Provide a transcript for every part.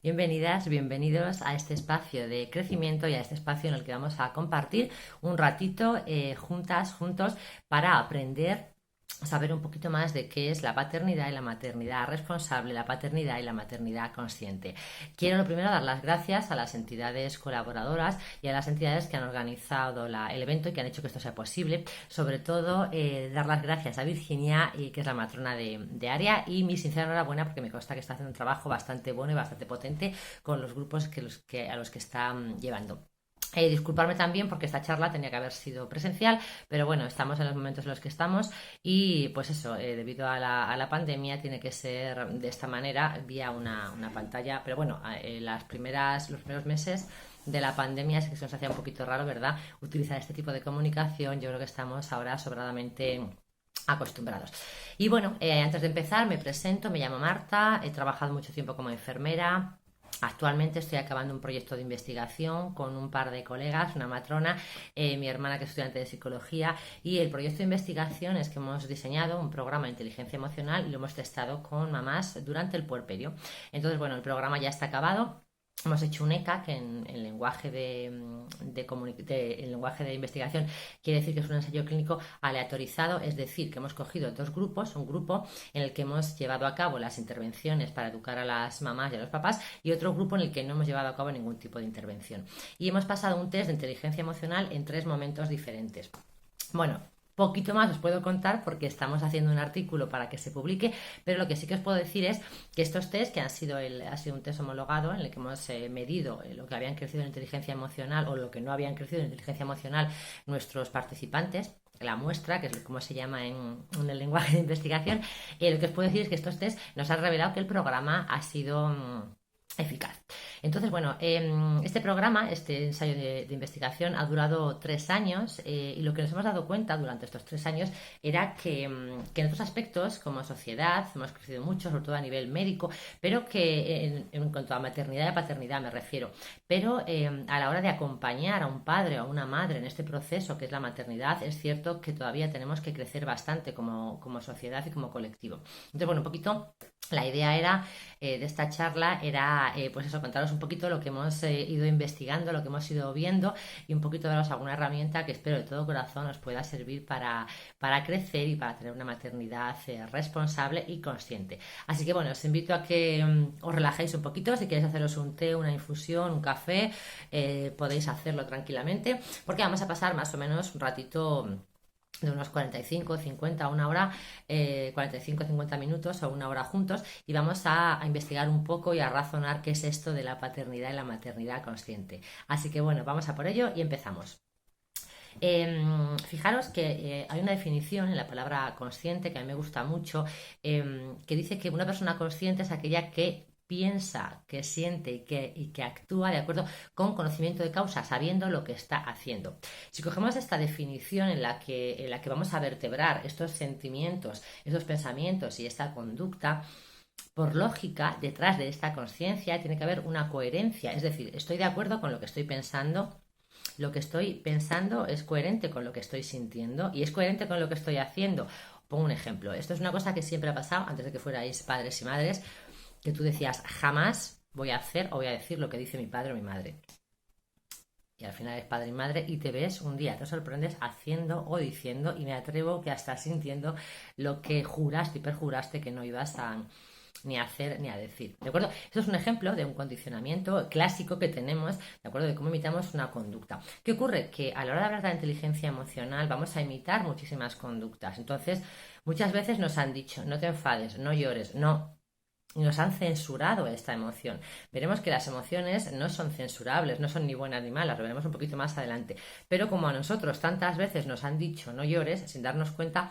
Bienvenidas, bienvenidos a este espacio de crecimiento y a este espacio en el que vamos a compartir un ratito juntas, juntos, para aprender a saber un poquito más de qué es la paternidad y la maternidad responsable, la paternidad y la maternidad consciente. Quiero lo primero dar las gracias a las entidades colaboradoras y a las entidades que han organizado el evento y que han hecho que esto sea posible. Sobre todo, dar las gracias a Virginia, que es la matrona de área, y mi sincera enhorabuena porque me consta que está haciendo un trabajo bastante bueno y bastante potente con los grupos a los que está llevando. Disculparme también porque esta charla tenía que haber sido presencial, pero bueno, estamos en los momentos en los que estamos y pues eso, debido a la pandemia tiene que ser de esta manera, vía una pantalla, pero bueno, los primeros meses de la pandemia es que se nos hacía un poquito raro, ¿verdad? Utilizar este tipo de comunicación. Yo creo que estamos ahora sobradamente acostumbrados. Y bueno, antes de empezar me presento, me llamo Marta, he trabajado mucho tiempo como enfermera. Actualmente estoy acabando un proyecto de investigación con un par de colegas, una matrona, mi hermana que es estudiante de psicología, y el proyecto de investigación es que hemos diseñado un programa de inteligencia emocional y lo hemos testado con mamás durante el puerperio. Entonces, bueno, el programa ya está acabado. Hemos hecho un ECA, que en lenguaje en lenguaje de investigación quiere decir que es un ensayo clínico aleatorizado, es decir, que hemos cogido dos grupos, un grupo en el que hemos llevado a cabo las intervenciones para educar a las mamás y a los papás y otro grupo en el que no hemos llevado a cabo ningún tipo de intervención. Y hemos pasado un test de inteligencia emocional en 3 momentos diferentes. Bueno, poquito más os puedo contar porque estamos haciendo un artículo para que se publique, pero lo que sí que os puedo decir es que estos test, que ha sido un test homologado en el que hemos medido lo que habían crecido en inteligencia emocional o lo que no habían crecido en inteligencia emocional nuestros participantes, la muestra, que es como se llama en el lenguaje de investigación, lo que os puedo decir es que estos test nos han revelado que el programa ha sido eficaz. Entonces, bueno, este programa, este ensayo de investigación ha durado 3 años y lo que nos hemos dado cuenta durante estos 3 años era que en otros aspectos, como sociedad, hemos crecido mucho, sobre todo a nivel médico, pero que en cuanto a maternidad y paternidad me refiero, pero a la hora de acompañar a un padre o a una madre en este proceso que es la maternidad, es cierto que todavía tenemos que crecer bastante como sociedad y como colectivo. Entonces, bueno, un poquito la idea era de esta charla era pues eso, contaros un poquito lo que hemos ido investigando, lo que hemos ido viendo y un poquito daros alguna herramienta que espero de todo corazón os pueda servir para crecer y para tener una maternidad responsable y consciente. Así que bueno, os invito a que os relajéis un poquito. Si queréis haceros un té, una infusión, un café, podéis hacerlo tranquilamente porque vamos a pasar más o menos un ratito de unos 45, 50, una hora, 45, 50 minutos o una hora juntos y vamos a investigar un poco y a razonar qué es esto de la paternidad y la maternidad consciente. Así que bueno, vamos a por ello y empezamos. Fijaros que hay una definición en la palabra consciente que a mí me gusta mucho, que dice que una persona consciente es aquella que piensa, que siente y que actúa de acuerdo con conocimiento de causa, sabiendo lo que está haciendo. Si cogemos esta definición en la que vamos a vertebrar estos sentimientos, estos pensamientos y esta conducta, por lógica, detrás de esta conciencia tiene que haber una coherencia, es decir, estoy de acuerdo con lo que estoy pensando, lo que estoy pensando es coherente con lo que estoy sintiendo y es coherente con lo que estoy haciendo. Pongo un ejemplo. Esto es una cosa que siempre ha pasado antes de que fuerais padres y madres, que tú decías, jamás voy a hacer o voy a decir lo que dice mi padre o mi madre. Y al final es padre y madre y te ves un día, te sorprendes haciendo o diciendo y me atrevo que hasta sintiendo lo que juraste y perjuraste que no ibas a ni a hacer ni a decir, ¿de acuerdo? Esto es un ejemplo de un condicionamiento clásico que tenemos, ¿de acuerdo? De cómo imitamos una conducta. ¿Qué ocurre? Que a la hora de hablar de la inteligencia emocional vamos a imitar muchísimas conductas. Entonces, muchas veces nos han dicho, no te enfades, no llores, no. Y nos han censurado esta emoción. Veremos que las emociones no son censurables, no son ni buenas ni malas, lo veremos un poquito más adelante. Pero como a nosotros tantas veces nos han dicho no llores, sin darnos cuenta,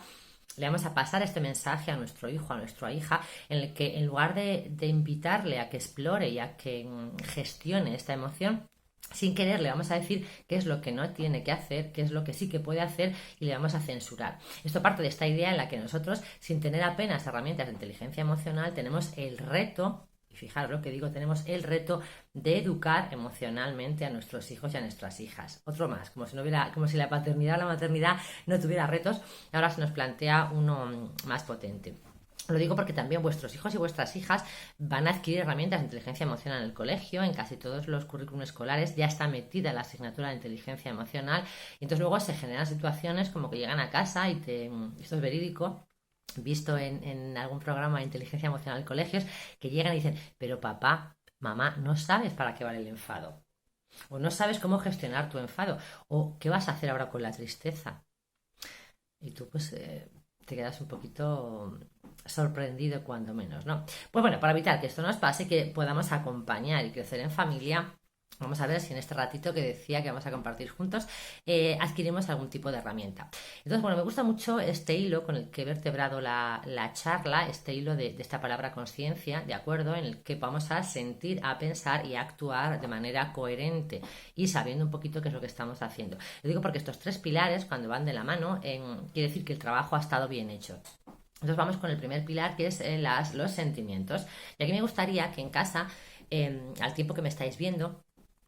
le vamos a pasar este mensaje a nuestro hijo, a nuestra hija, en el que en lugar de invitarle a que explore y a que gestione esta emoción, sin querer le vamos a decir qué es lo que no tiene que hacer, qué es lo que sí que puede hacer y le vamos a censurar. Esto parte de esta idea en la que nosotros, sin tener apenas herramientas de inteligencia emocional, tenemos el reto, y fijaros lo que digo, tenemos el reto de educar emocionalmente a nuestros hijos y a nuestras hijas. Otro más, como si la paternidad o la maternidad no tuviera retos, ahora se nos plantea uno más potente. Lo digo porque también vuestros hijos y vuestras hijas van a adquirir herramientas de inteligencia emocional en el colegio, en casi todos los currículums escolares ya está metida la asignatura de inteligencia emocional y entonces luego se generan situaciones como que llegan a casa y esto es verídico, visto en algún programa de inteligencia emocional en colegios, que llegan y dicen, pero papá, mamá, no sabes para qué vale el enfado, o no sabes cómo gestionar tu enfado, o qué vas a hacer ahora con la tristeza. Y tú pues te quedas un poquito sorprendido cuando menos, ¿no? Pues bueno, para evitar que esto nos pase, que podamos acompañar y crecer en familia, vamos a ver si en este ratito que decía que vamos a compartir juntos adquirimos algún tipo de herramienta. Entonces, bueno, me gusta mucho este hilo con el que he vertebrado la charla, este hilo de esta palabra conciencia, ¿de acuerdo? En el que vamos a sentir, a pensar y a actuar de manera coherente y sabiendo un poquito qué es lo que estamos haciendo. Lo digo porque estos 3 pilares, cuando van de la mano, quiere decir que el trabajo ha estado bien hecho. Entonces vamos con el primer pilar, que es los sentimientos. Y aquí me gustaría que en casa, al tiempo que me estáis viendo,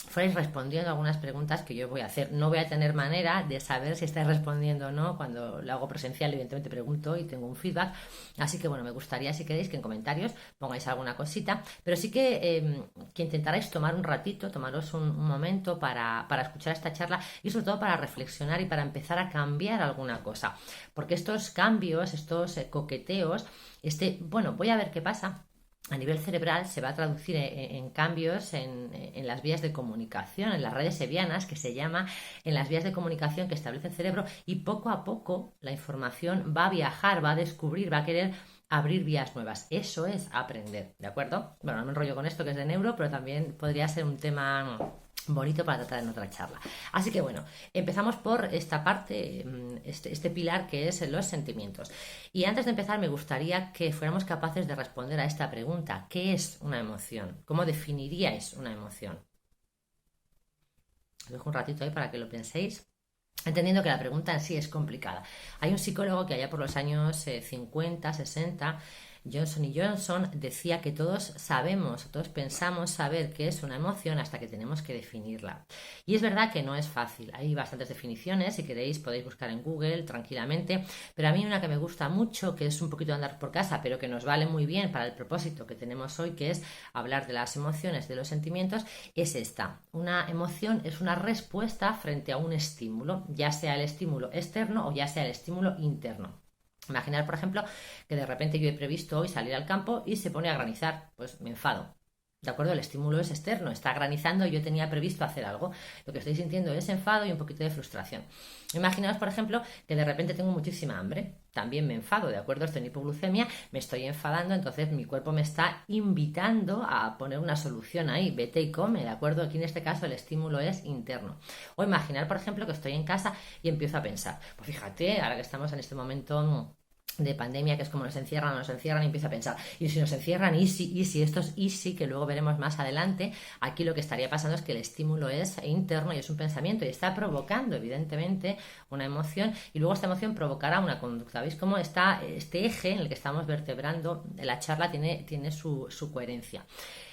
fuerais respondiendo algunas preguntas que yo voy a hacer. No voy a tener manera de saber si estáis respondiendo o no. Cuando lo hago presencial, evidentemente pregunto y tengo un feedback. Así que bueno, me gustaría, si queréis, que en comentarios pongáis alguna cosita. Pero sí que intentarais tomar un ratito, tomaros un momento para escuchar esta charla y sobre todo para reflexionar y para empezar a cambiar alguna cosa. Porque estos cambios, estos coqueteos, bueno, voy a ver qué pasa, a nivel cerebral se va a traducir en cambios en las vías de comunicación, en las redes sevianas, que se llama, en las vías de comunicación que establece el cerebro, y poco a poco la información va a viajar, va a descubrir, va a querer abrir vías nuevas. Eso es aprender, ¿de acuerdo? Bueno, no me enrollo con esto que es de neuro, pero también podría ser un tema bonito para tratar en otra charla. Así que bueno, empezamos por esta parte, este pilar que es los sentimientos. Y antes de empezar me gustaría que fuéramos capaces de responder a esta pregunta: ¿qué es una emoción? ¿Cómo definiríais una emoción? Os dejo un ratito ahí para que lo penséis, entendiendo que la pregunta en sí es complicada. Hay un psicólogo que allá por los años 50, 60, Johnson y Johnson, decía que todos sabemos, todos pensamos saber qué es una emoción hasta que tenemos que definirla. Y es verdad que no es fácil. Hay bastantes definiciones, si queréis podéis buscar en Google tranquilamente, pero a mí una que me gusta mucho, que es un poquito de andar por casa, pero que nos vale muy bien para el propósito que tenemos hoy, que es hablar de las emociones, de los sentimientos, es esta. Una emoción es una respuesta frente a un estímulo, ya sea el estímulo externo o ya sea el estímulo interno. Imaginar, por ejemplo, que de repente yo he previsto hoy salir al campo y se pone a granizar, pues me enfado. ¿De acuerdo? El estímulo es externo, está granizando y yo tenía previsto hacer algo. Lo que estoy sintiendo es enfado y un poquito de frustración. Imaginaos, por ejemplo, que de repente tengo muchísima hambre. También me enfado, ¿de acuerdo? Estoy en hipoglucemia, me estoy enfadando, entonces mi cuerpo me está invitando a poner una solución ahí. Vete y come, ¿de acuerdo? Aquí en este caso el estímulo es interno. O imaginar, por ejemplo, que estoy en casa y empiezo a pensar. Pues fíjate, ahora que estamos en este momento de pandemia, que es como nos encierran, y empieza a pensar, y si nos encierran, y si esto es easy, que luego veremos más adelante, aquí lo que estaría pasando es que el estímulo es interno y es un pensamiento y está provocando evidentemente una emoción y luego esta emoción provocará una conducta. ¿Veis cómo está este eje en el que estamos vertebrando la charla tiene su coherencia?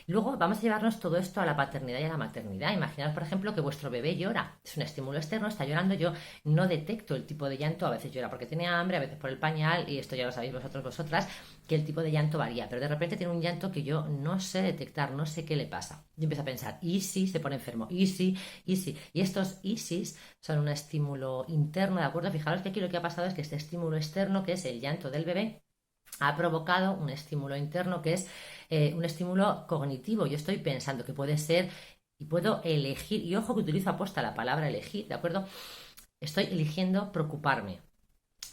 Luego vamos a llevarnos todo esto a la paternidad y a la maternidad. Imaginad, por ejemplo, que vuestro bebé llora. Es un estímulo externo, está llorando. Yo no detecto el tipo de llanto. A veces llora porque tiene hambre, a veces por el pañal, y esto ya lo sabéis vosotras, que el tipo de llanto varía. Pero de repente tiene un llanto que yo no sé detectar, no sé qué le pasa. Y empiezo a pensar, ¿y si se pone enfermo? ¿Y si? ¿Y si? Y estos y si son un estímulo interno, ¿de acuerdo? Fijaros que aquí lo que ha pasado es que este estímulo externo, que es el llanto del bebé, ha provocado un estímulo interno que es un estímulo cognitivo. Yo estoy pensando que puede ser y puedo elegir, y ojo que utilizo aposta la palabra elegir, ¿de acuerdo? Estoy eligiendo preocuparme,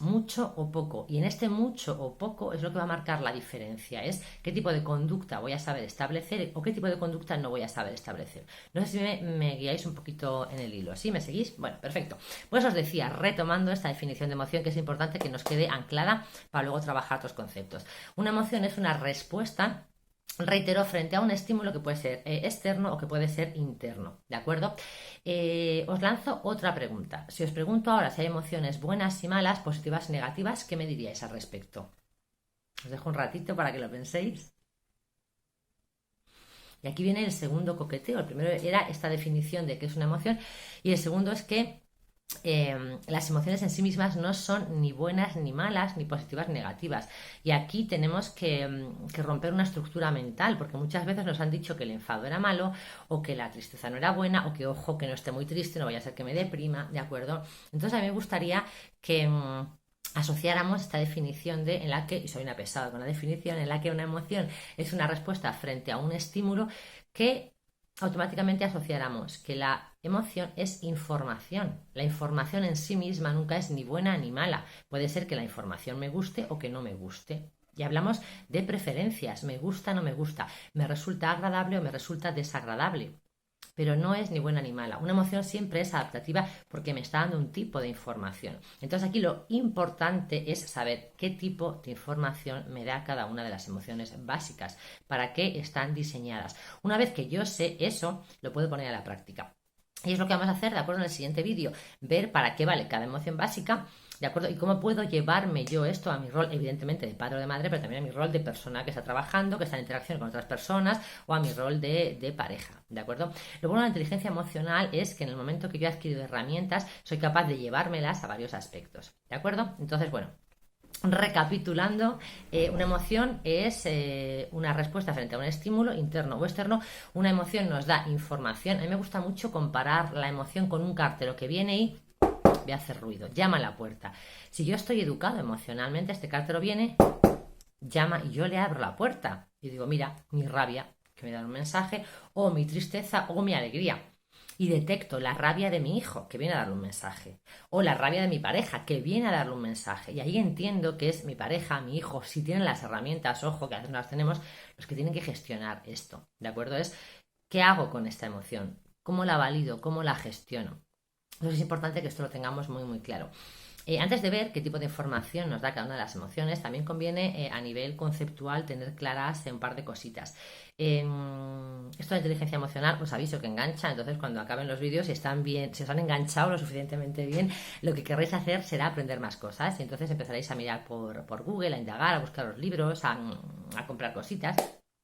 mucho o poco, y en este mucho o poco es lo que va a marcar la diferencia, es qué tipo de conducta voy a saber establecer o qué tipo de conducta no voy a saber establecer. No sé si me guiáis un poquito en el hilo. ¿Sí? ¿Me seguís? Bueno, perfecto. Pues os decía, retomando esta definición de emoción, que es importante que nos quede anclada para luego trabajar otros conceptos. Una emoción es una respuesta, reitero, frente a un estímulo que puede ser externo o que puede ser interno, ¿de acuerdo? Os lanzo otra pregunta. Si os pregunto ahora si hay emociones buenas y malas, positivas y negativas, ¿qué me diríais al respecto? Os dejo un ratito para que lo penséis. Y aquí viene el segundo coqueteo. El primero era esta definición de qué es una emoción y el segundo es que las emociones en sí mismas no son ni buenas ni malas, ni positivas ni negativas. Y aquí tenemos que romper una estructura mental, porque muchas veces nos han dicho que el enfado era malo, o que la tristeza no era buena, o que ojo, que no esté muy triste, no vaya a ser que me deprima, ¿de acuerdo? Entonces a mí me gustaría que asociáramos esta definición en la que, y soy una pesada con la definición, en la que una emoción es una respuesta frente a un estímulo, que automáticamente asociáramos que la emoción es información. La información en sí misma nunca es ni buena ni mala. Puede ser que la información me guste o que no me guste. Y hablamos de preferencias, me gusta o no me gusta, me resulta agradable o me resulta desagradable, pero no es ni buena ni mala. Una emoción siempre es adaptativa porque me está dando un tipo de información. Entonces aquí lo importante es saber qué tipo de información me da cada una de las emociones básicas, para qué están diseñadas. Una vez que yo sé eso, lo puedo poner a la práctica. Y es lo que vamos a hacer, ¿de acuerdo? En el siguiente vídeo, ver para qué vale cada emoción básica, ¿de acuerdo? Y cómo puedo llevarme yo esto a mi rol, evidentemente, de padre o de madre, pero también a mi rol de persona que está trabajando, que está en interacción con otras personas, o a mi rol de pareja, ¿de acuerdo? Lo bueno de la inteligencia emocional es que en el momento que yo he adquirido herramientas, soy capaz de llevármelas a varios aspectos, ¿de acuerdo? Entonces, bueno, recapitulando, una emoción es una respuesta frente a un estímulo interno o externo. Una emoción nos da información. A mí me gusta mucho comparar la emoción con un cartero que viene y voy a hacer ruido, llama a la puerta. Si yo estoy educado emocionalmente, este cartero viene, llama y yo le abro la puerta y digo, mira, mi rabia, que me da un mensaje, o mi tristeza o mi alegría. Y detecto la rabia de mi hijo, que viene a darle un mensaje, o la rabia de mi pareja, que viene a darle un mensaje. Y ahí entiendo que es mi pareja, mi hijo, si tienen las herramientas, ojo, que a veces no las tenemos, los que tienen que gestionar esto, ¿de acuerdo? Es, ¿qué hago con esta emoción? ¿Cómo la valido? ¿Cómo la gestiono? Entonces es importante que esto lo tengamos muy, muy claro. Antes de ver qué tipo de información nos da cada una de las emociones, también conviene a nivel conceptual tener claras un par de cositas. Esto de inteligencia emocional, os aviso que engancha, entonces cuando acaben los vídeos, si están bien, si os han enganchado lo suficientemente bien, lo que querréis hacer será aprender más cosas, y entonces empezaréis a mirar por Google, a indagar, a buscar los libros, a comprar cositas.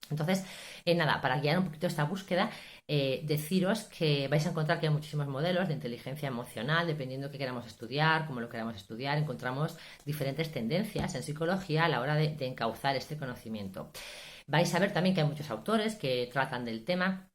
Entonces, nada, para guiar un poquito esta búsqueda, deciros que vais a encontrar que hay muchísimos modelos de inteligencia emocional, dependiendo de qué queramos estudiar, cómo lo queramos estudiar, encontramos diferentes tendencias en psicología a la hora de encauzar este conocimiento. Vais a ver también que hay muchos autores que tratan del tema.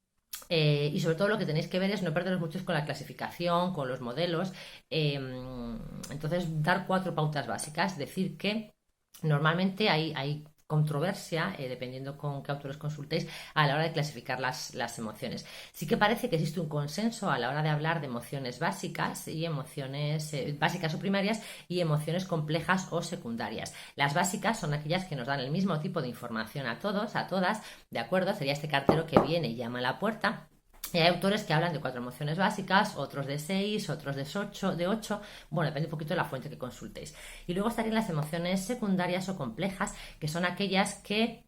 Y sobre todo lo que tenéis que ver es no perderos mucho con la clasificación, con los modelos. Entonces, dar 4 pautas básicas, decir que normalmente hay controversia, dependiendo con qué autores consultéis, a la hora de clasificar las emociones. Sí que parece que existe un consenso a la hora de hablar de emociones básicas y emociones básicas o primarias, y emociones complejas o secundarias. Las básicas son aquellas que nos dan el mismo tipo de información a todos, a todas, ¿de acuerdo? Sería este cartero que viene y llama a la puerta. Y hay autores que hablan de 4 emociones básicas, otros de 6, otros de 8, bueno, depende un poquito de la fuente que consultéis. Y luego estarían las emociones secundarias o complejas, que son aquellas que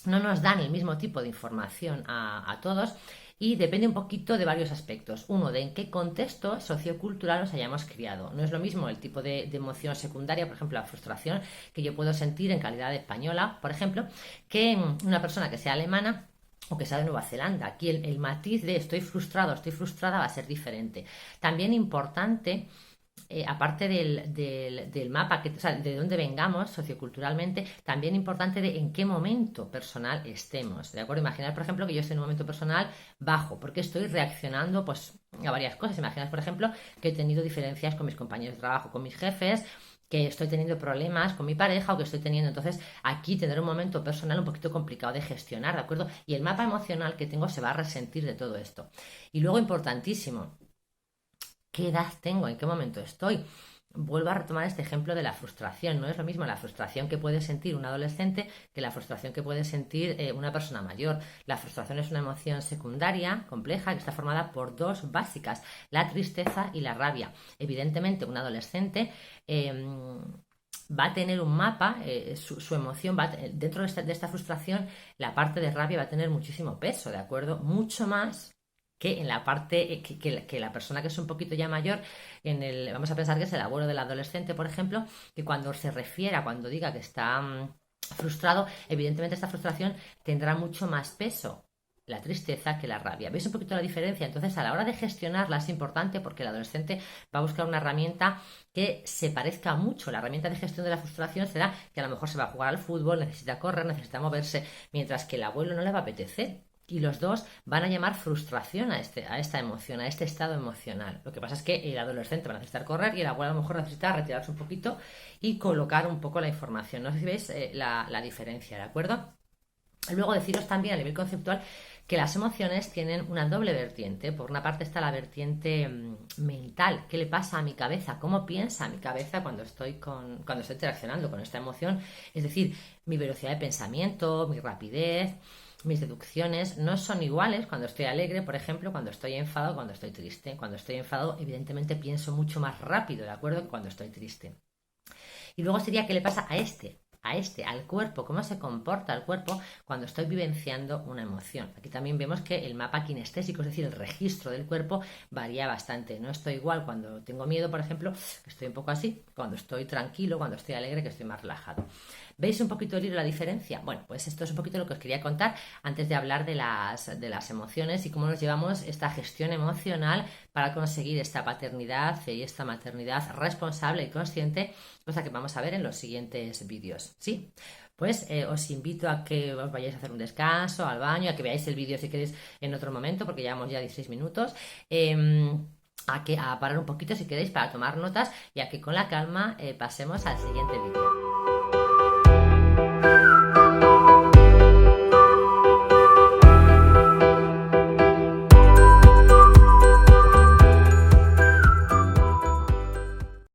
no nos dan el mismo tipo de información a todos, y depende un poquito de varios aspectos. Uno, de en qué contexto sociocultural nos hayamos criado. No es lo mismo el tipo de emoción secundaria, por ejemplo, la frustración, que yo puedo sentir en calidad de española, por ejemplo, que una persona que sea alemana o que sea de Nueva Zelanda. Aquí el matiz de estoy frustrado, estoy frustrada va a ser diferente. También importante, aparte del mapa, o sea, de dónde vengamos socioculturalmente, también importante de en qué momento personal estemos, ¿de acuerdo? Imaginar, por ejemplo, que yo estoy en un momento personal bajo, porque estoy reaccionando pues a varias cosas. Imaginar, por ejemplo, que he tenido diferencias con mis compañeros de trabajo, con mis jefes, que estoy teniendo problemas con mi pareja, o que estoy teniendo, entonces aquí tendré un momento personal un poquito complicado de gestionar, ¿de acuerdo? Y el mapa emocional que tengo se va a resentir de todo esto. Y luego, importantísimo, ¿qué edad tengo? ¿En qué momento estoy? Vuelvo a retomar este ejemplo de la frustración. No es lo mismo la frustración que puede sentir un adolescente que la frustración que puede sentir una persona mayor. La frustración es una emoción secundaria, compleja, que está formada por 2 básicas, la tristeza y la rabia. Evidentemente, un adolescente va a tener un mapa, su emoción, dentro de esta frustración, la parte de rabia va a tener muchísimo peso, ¿de acuerdo? Mucho más que en la parte que la persona que es un poquito ya mayor, vamos a pensar que es el abuelo del adolescente, por ejemplo, que cuando se refiera, cuando diga que está frustrado, evidentemente esta frustración tendrá mucho más peso. la tristeza que la rabia. ¿Veis un poquito la diferencia? Entonces, a la hora de gestionarla es importante porque el adolescente va a buscar una herramienta que se parezca mucho. La herramienta de gestión de la frustración será que a lo mejor se va a jugar al fútbol, necesita correr, necesita moverse, mientras que el abuelo no le va a apetecer. Y los dos van a llamar frustración a esta emoción, a este estado emocional. Lo que pasa es que el adolescente va a necesitar correr y el abuelo a lo mejor necesita retirarse un poquito y colocar un poco la información. No sé si veis la diferencia, ¿de acuerdo? Luego deciros también a nivel conceptual que las emociones tienen una doble vertiente. Por una parte está la vertiente mental. ¿Qué le pasa a mi cabeza? ¿Cómo piensa mi cabeza cuando estoy interaccionando con esta emoción? Es decir, mi velocidad de pensamiento, mi rapidez, mis deducciones no son iguales cuando estoy alegre, por ejemplo, cuando estoy enfadado, cuando estoy triste. Cuando estoy enfadado, evidentemente pienso mucho más rápido, ¿de acuerdo? Que cuando estoy triste. Y luego sería qué le pasa al cuerpo, cómo se comporta el cuerpo cuando estoy vivenciando una emoción. Aquí también vemos que el mapa kinestésico, es decir, el registro del cuerpo, varía bastante. No estoy igual cuando tengo miedo, por ejemplo, que estoy un poco así, cuando estoy tranquilo, cuando estoy alegre, que estoy más relajado. ¿Veis un poquito el hilo, la diferencia? Bueno, pues esto es un poquito lo que os quería contar antes de hablar de las emociones y cómo nos llevamos esta gestión emocional para conseguir esta paternidad y esta maternidad responsable y consciente, cosa que vamos a ver en los siguientes vídeos. ¿Sí? Pues os invito a que os vayáis a hacer un descanso, al baño, a que veáis el vídeo si queréis en otro momento, porque llevamos ya 16 minutos. A parar un poquito si queréis para tomar notas y a que con la calma pasemos al siguiente vídeo.